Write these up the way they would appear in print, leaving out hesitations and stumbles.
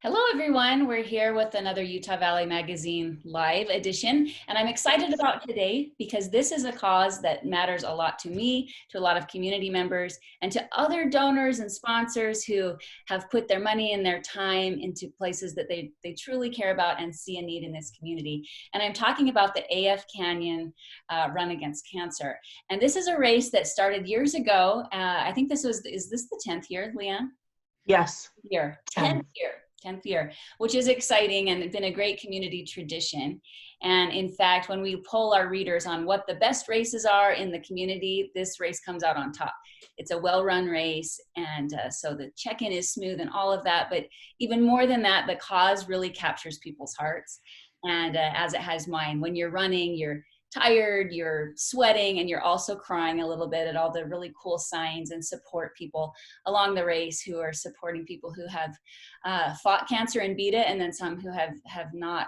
Hello, everyone. We're here with another Utah Valley Magazine live edition, and I'm excited about today because this is a cause that matters a lot to me, to a lot of community members, and to other donors and sponsors who have put their money and their time into places that they truly care about and see a need in this community. And I'm talking about the AF Canyon Run Against Cancer. And this is a race that started years ago. I think is this the 10th year, LeeAnn? Yes. 10th year, which is exciting and been a great community tradition. And in fact, when we poll our readers on what the best races are in the community, this race comes out on top. It's a well-run race, and so the check-in is smooth and all of that. But even more than that, the cause really captures people's hearts, and as it has mine. When you're running, you're tired, you're sweating, and you're also crying a little bit at all the really cool signs and support people along the race who are supporting people who have fought cancer and beat it, and then some who have not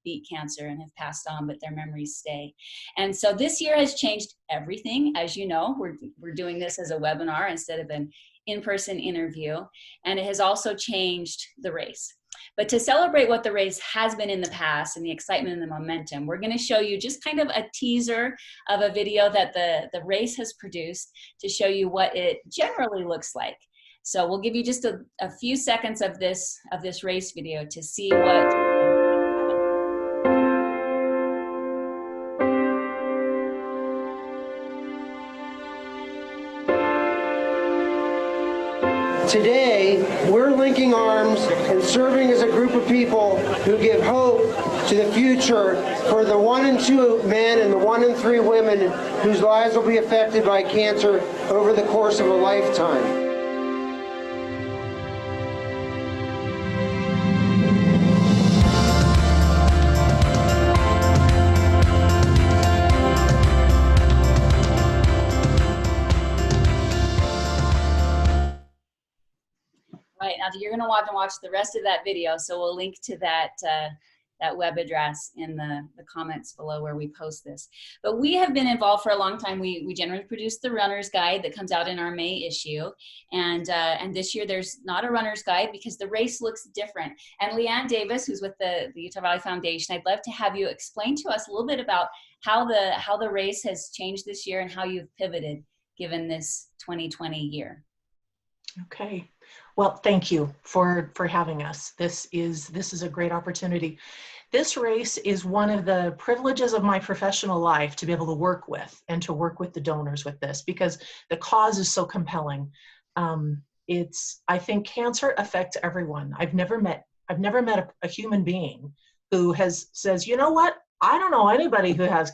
beat cancer and have passed on, but their memories stay. And so this year has changed everything. As you know, we're doing this as a webinar instead of an in-person interview, and it has also changed the race. But to celebrate what the race has been in the past and the excitement and the momentum, we're going to show you just kind of a teaser of a video that the race has produced to show you what it generally looks like. So we'll give you just a few seconds of this race video to see what. Today, we're linking arms and serving as a group of people who give hope to the future for the 1 in 2 men and the 1 in 3 women whose lives will be affected by cancer over the course of a lifetime. Right, now you're going to want to watch the rest of that video, so we'll link to that web address in the comments below where we post this. But we have been involved for a long time. We generally produce the runner's guide that comes out in our May issue, and this year there's not a runner's guide because the race looks different. And LeeAnn Davis, who's with the Utah Valley Foundation, I'd love to have you explain to us a little bit about how the race has changed this year and how you've pivoted given this 2020 year. Okay. Well, thank you for having us. This is a great opportunity. This race is one of the privileges of my professional life to be able to work with and to work with the donors with this because the cause is so compelling. I think cancer affects everyone. I've never met a human being who says, you know what? I don't know anybody who has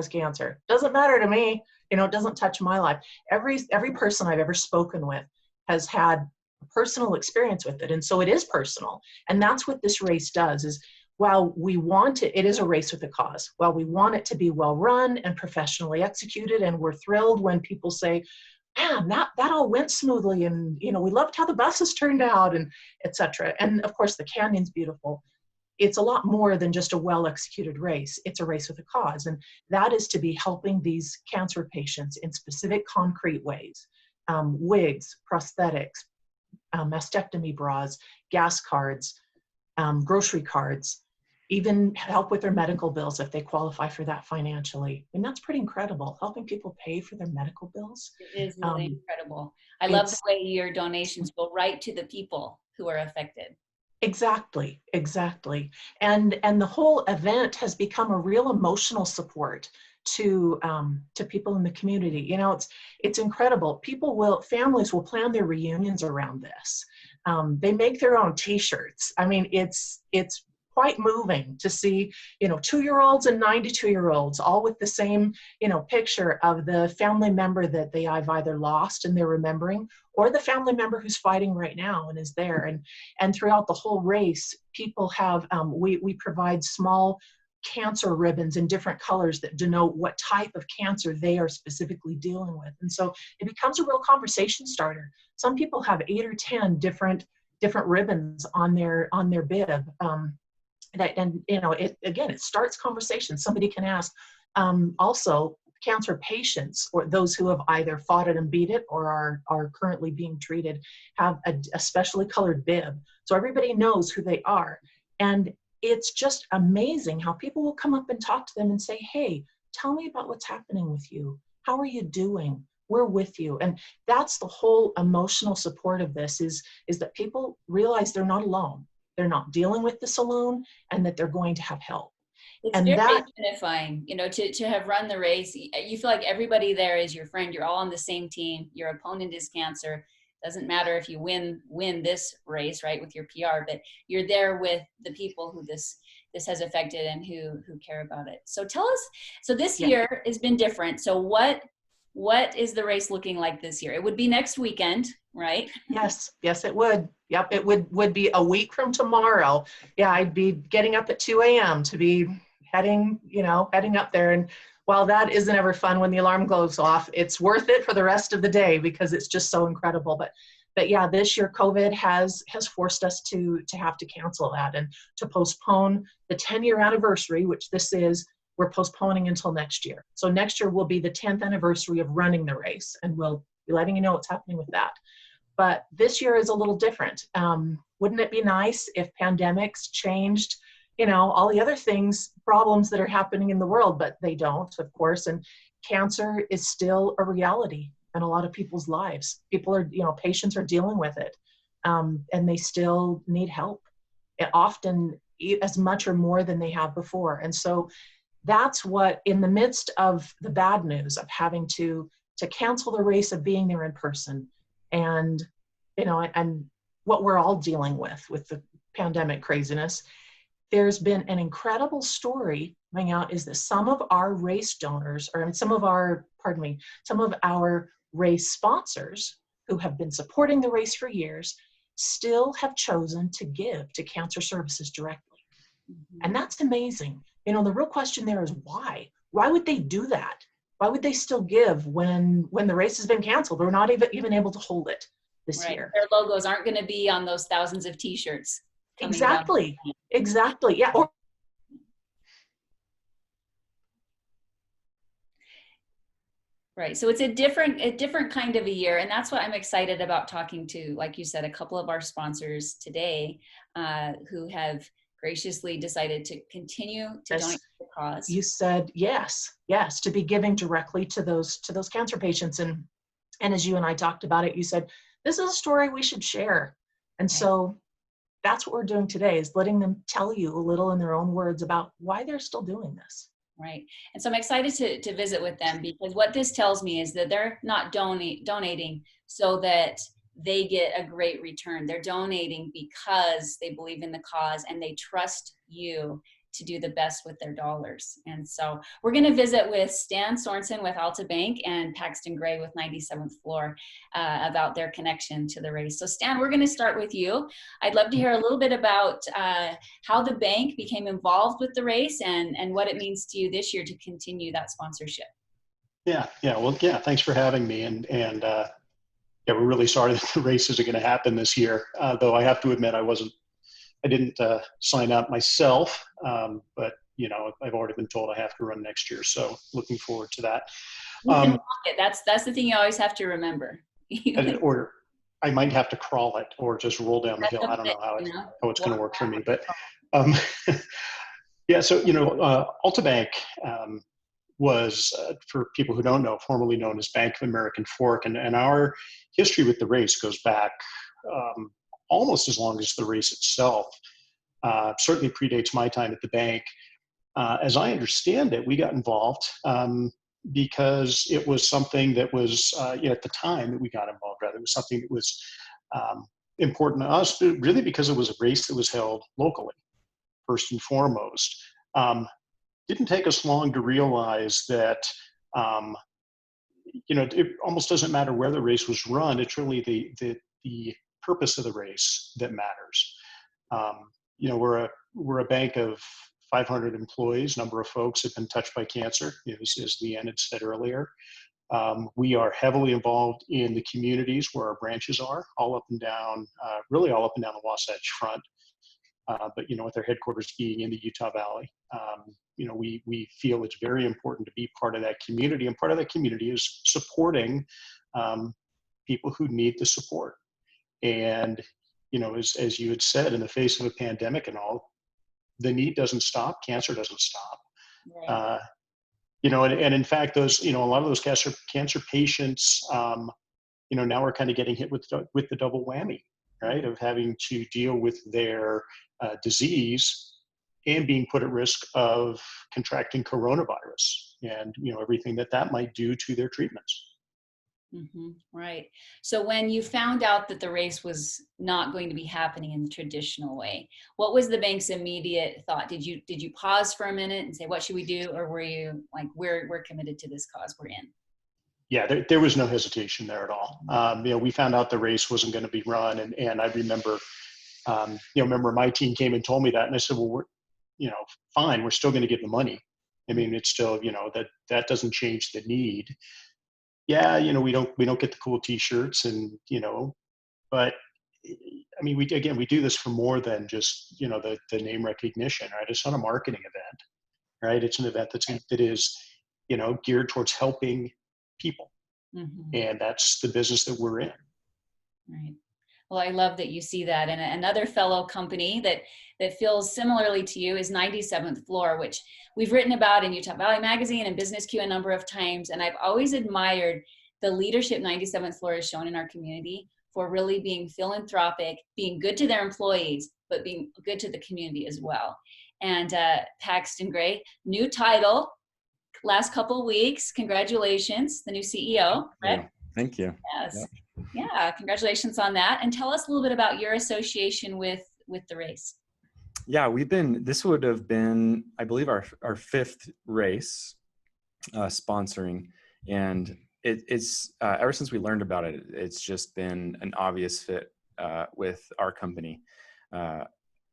cancer. Doesn't matter to me. You know, it doesn't touch my life. Every person I've ever spoken with has had a personal experience with it. And so it is personal. And that's what this race does is while we want it is a race with a cause. While we want it to be well run and professionally executed, and we're thrilled when people say, man, that all went smoothly. And, you know, we loved how the buses turned out and et cetera. And of course the canyon's beautiful. It's a lot more than just a well-executed race. It's a race with a cause. And that is to be helping these cancer patients in specific concrete ways. Wigs, prosthetics, mastectomy bras, gas cards, grocery cards, even help with their medical bills if they qualify for that financially. And that's pretty incredible, helping people pay for their medical bills. It is really incredible. I love the way your donations go right to the people who are affected. Exactly. And the whole event has become a real emotional support to people in the community. You know, it's incredible. Families will plan their reunions around this. They make their own T-shirts. I mean, it's quite moving to see, you know, 2-year-olds and 92-year-olds all with the same, you know, picture of the family member that I've either lost and they're remembering, or the family member who's fighting right now and is there. And throughout the whole race, people have, we provide small cancer ribbons in different colors that denote what type of cancer they are specifically dealing with. And so it becomes a real conversation starter. Some people have 8 or 10 different ribbons on their bib. And you know, it starts conversation. Somebody can ask, also, cancer patients, or those who have either fought it and beat it or are currently being treated, have a specially colored bib. So everybody knows who they are. And it's just amazing how people will come up and talk to them and say, hey, tell me about what's happening with you. How are you doing? We're with you. And that's the whole emotional support of this, is that people realize they're not alone. They're not dealing with this alone, and that they're going to have help. It's And very that, unifying, you know, to have run the race. You feel like everybody there is your friend. You're all on the same team. Your opponent is cancer. Doesn't matter if you win this race, right, with your PR, but you're there with the people who this has affected and who care about it. So tell us, so this year has been different. So what is the race looking like this year? It would be next weekend, right? yes, it would. Yep, it would be a week from tomorrow. Yeah, I'd be getting up at 2 a.m. to be heading up there. And while that isn't ever fun when the alarm goes off, it's worth it for the rest of the day because it's just so incredible. But yeah, this year COVID has forced us to have to cancel that and to postpone the 10-year anniversary, which this is. We're postponing until next year. So next year will be the 10th anniversary of running the race, and we'll be letting you know what's happening with that. But this year is a little different. Wouldn't it be nice if pandemics changed, all the other problems that are happening in the world, but they don't, of course. And cancer is still a reality in a lot of people's lives. People are, patients are dealing with it, and they still need help, often as much or more than they have before. And so that's what, in the midst of the bad news of having to cancel the race, of being there in person, and and what we're all dealing with the pandemic craziness, there's been an incredible story coming out, is that some of our race donors, or some of our race sponsors who have been supporting the race for years, still have chosen to give to cancer services directly. Mm-hmm. And that's amazing. The real question there is why? Why would they do that? Why would they still give when the race has been canceled? They're not even able to hold it this year. Their logos aren't going to be on those thousands of t-shirts. Exactly. Yeah. Right. So it's a different kind of a year. And that's what I'm excited about talking to, like you said, a couple of our sponsors today who have graciously decided to continue to donate to the cause. You said yes, to be giving directly to those cancer patients. And as you and I talked about it, you said, this is a story we should share. And so that's what we're doing today, is letting them tell you a little in their own words about why they're still doing this. Right. And so I'm excited to visit with them, because what this tells me is that they're not donating so that they get a great return. They're donating because they believe in the cause and they trust you to do the best with their dollars. And so we're going to visit with Stan Sorensen with Altabank and Paxton Gray with 97th Floor about their connection to the race. So Stan, we're going to start with you. I'd love to hear a little bit about how the bank became involved with the race and what it means to you this year to continue that sponsorship. Yeah. Well, thanks for having me. And we're really sorry that the race isn't going to happen this year. Though I have to admit, I didn't sign up myself, but I've already been told I have to run next year, so looking forward to that. You can walk it. That's the thing you always have to remember. Or I might have to crawl it, or just roll down the hill. I don't know how it's going to work for me, but yeah. So Altabank was, for people who don't know, formerly known as Bank of American Fork, and our history with the race goes back almost as long as the race itself. Certainly predates my time at the bank. As I understand it, we got involved because it was something that was, at the time that we got involved, rather, it was something that was important to us, but really because it was a race that was held locally, first and foremost. Didn't take us long to realize that, it almost doesn't matter where the race was run. It's really the purpose of the race that matters. We're a bank of 500 employees. Number of folks have been touched by cancer, as LeeAnn had said earlier. We are heavily involved in the communities where our branches are, all up and down the Wasatch Front. But with their headquarters being in the Utah Valley. we feel it's very important to be part of that community, and part of that community is supporting people who need the support. And, as you had said, in the face of a pandemic and all, the need doesn't stop, cancer doesn't stop. Right. And in fact, those, a lot of those cancer patients, now are kind of getting hit with the double whammy, right, of having to deal with their disease and being put at risk of contracting coronavirus and, everything that might do to their treatments. Mm-hmm. Right. So when you found out that the race was not going to be happening in the traditional way, what was the bank's immediate thought? Did you pause for a minute and say, what should we do? Or were you like, we're committed to this cause, we're in? Yeah, there was no hesitation there at all. We found out the race wasn't going to be run. And I remember, remember my team came and told me that. And I said, well, we're, fine, we're still going to give the money. I mean, it's still, that doesn't change the need. Yeah, we don't get the cool T-shirts, and but I mean, we do this for more than just the name recognition, right? It's not a marketing event, right? It's an event that is geared towards helping people, Mm-hmm. and that's the business that we're in. Right. Well, I love that you see that. And another fellow company that feels similarly to you is 97th Floor, which we've written about in Utah Valley Magazine and Business Q a number of times. And I've always admired the leadership 97th Floor has shown in our community for really being philanthropic, being good to their employees, but being good to the community as well. And Paxton Gray, new title, last couple weeks. Congratulations, the new CEO, right? Thank you. Yes. Yep. Yeah, congratulations on that. And tell us a little bit about your association with the race. Yeah, this would have been, I believe, our fifth race sponsoring. And it's ever since we learned about it, it's just been an obvious fit with our company.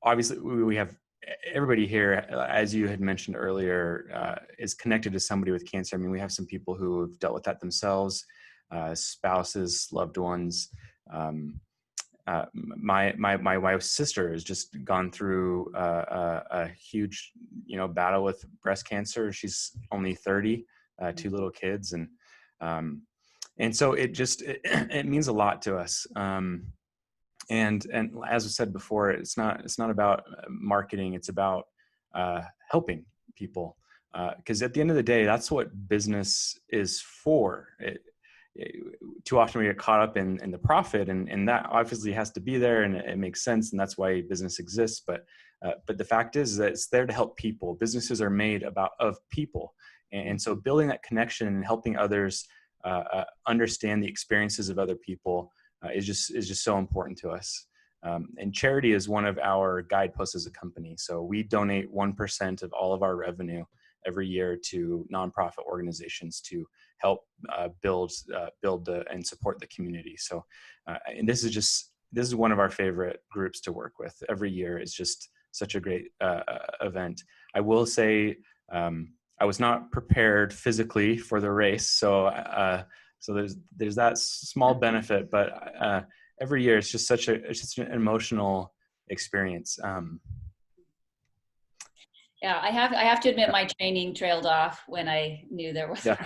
Obviously, we have everybody here, as you had mentioned earlier, is connected to somebody with cancer. I mean, we have some people who have dealt with that themselves. Spouses, loved ones. My wife's sister has just gone through a huge, battle with breast cancer. She's only 30, 2 little kids, and so it means a lot to us. And as I said before, it's not about marketing. It's about helping people, because at the end of the day, that's what business is for. Too often we get caught up in the profit, and that obviously has to be there, and it makes sense, and that's why business exists. But the fact is that it's there to help people. Businesses are made of people, and so building that connection and helping others understand the experiences of other people is just so important to us. And charity is one of our guideposts as a company. So we donate 1% of all of our revenue every year to nonprofit organizations to help build and support the community. So, and this is one of our favorite groups to work with. Every year is just such a great event. I will say I was not prepared physically for the race, so there's that small benefit. But every year it's just an emotional experience. Yeah, I have to admit my training trailed off when I knew there was. Yeah.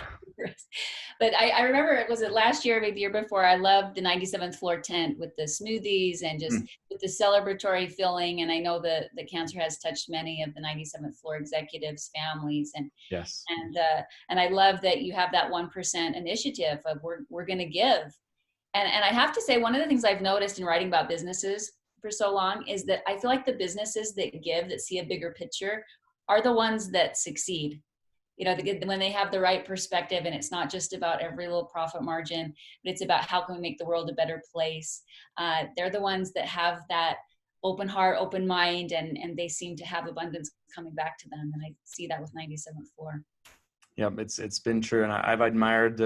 But I remember, was it last year, maybe the year before, I loved the 97th Floor tent with the smoothies and just with the celebratory feeling. And I know that the cancer has touched many of the 97th Floor executives' families. And yes. And I love that you have that 1% initiative of we're going to give. And I have to say, one of the things I've noticed in writing about businesses for so long is that I feel like the businesses that give, that see a bigger picture, are the ones that succeed. When they have the right perspective, and it's not just about every little profit margin, but it's about how can we make the world a better place. They're the ones that have that open heart, open mind, and they seem to have abundance coming back to them. And I see that with 97th Floor. Yeah, it's been true. And I've admired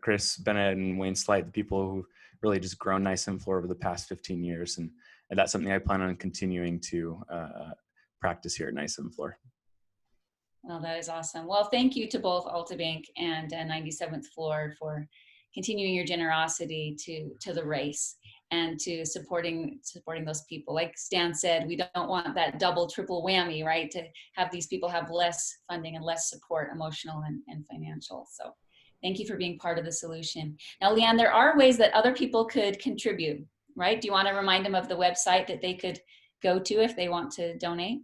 Chris, Bennett, and Wayne Slight, the people who really just grown 97th Floor over the past 15 years. And that's something I plan on continuing to practice here at 97th Floor. Well, that is awesome. Well, thank you to both Altabank and 97th Floor for continuing your generosity to the race. and to supporting those people. Like Stan said, we don't want that double, triple whammy, right? To have these people have less funding and less support, emotional and financial. So thank you for being part of the solution. Now, LeeAnn, there are ways that other people could contribute, right? Do you want to remind them of the website that they could go to if they want to donate?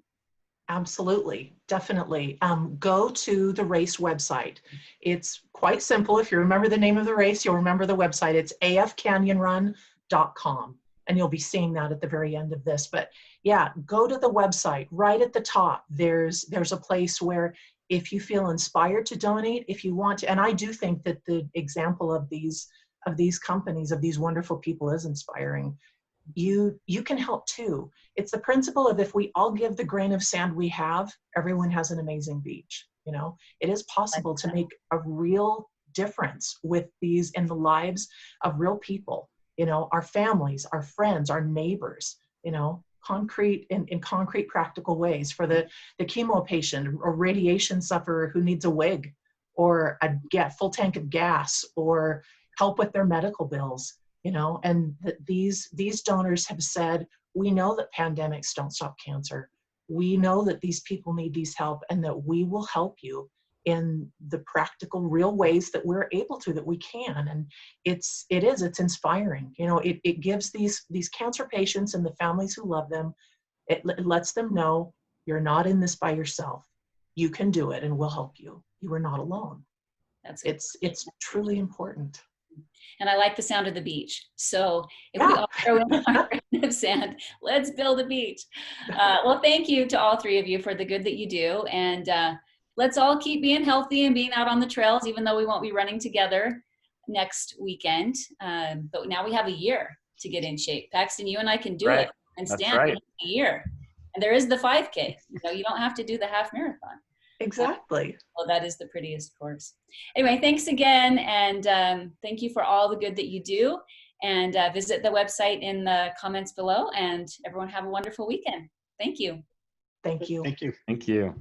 Absolutely, definitely. Go to the race website. It's quite simple. If you remember the name of the race, you'll remember the website. It's afcanyonrun.com, and you'll be seeing that at the very end of this. But yeah, go to the website. Right at the top, there's a place where if you feel inspired to donate, if you want to, and I do think that the example of these companies, of these wonderful people, is inspiring. You can help too. It's the principle of if we all give the grain of sand we have, everyone has an amazing beach. You know, it is possible to make a real difference with these in the lives of real people, you know, our families, our friends, our neighbors, you know, concrete in concrete practical ways for the chemo patient or radiation sufferer who needs a wig or a full tank of gas or help with their medical bills. You know, and these donors have said, we know that pandemics don't stop cancer. We know that these people need these help, and that we will help you in the practical, real ways that we're able to, that we can. And it's inspiring. You know, it gives these cancer patients and the families who love them, it lets them know you're not in this by yourself. You can do it, and we'll help you. You are not alone. It's truly important. And I like the sound of the beach. So if we all throw in our grain of sand, let's build a beach. Well, thank you to all three of you for the good that you do. And let's all keep being healthy and being out on the trails, even though we won't be running together next weekend. But now we have a year to get in shape. Paxton, you and I can do it. And Stan, a year. And there is the 5K. So you don't have to do the half marathon. Exactly. Well, that is the prettiest course. Anyway, thanks again. And thank you for all the good that you do. And visit the website in the comments below. And everyone have a wonderful weekend. Thank you. Thank you. Thank you. Thank you.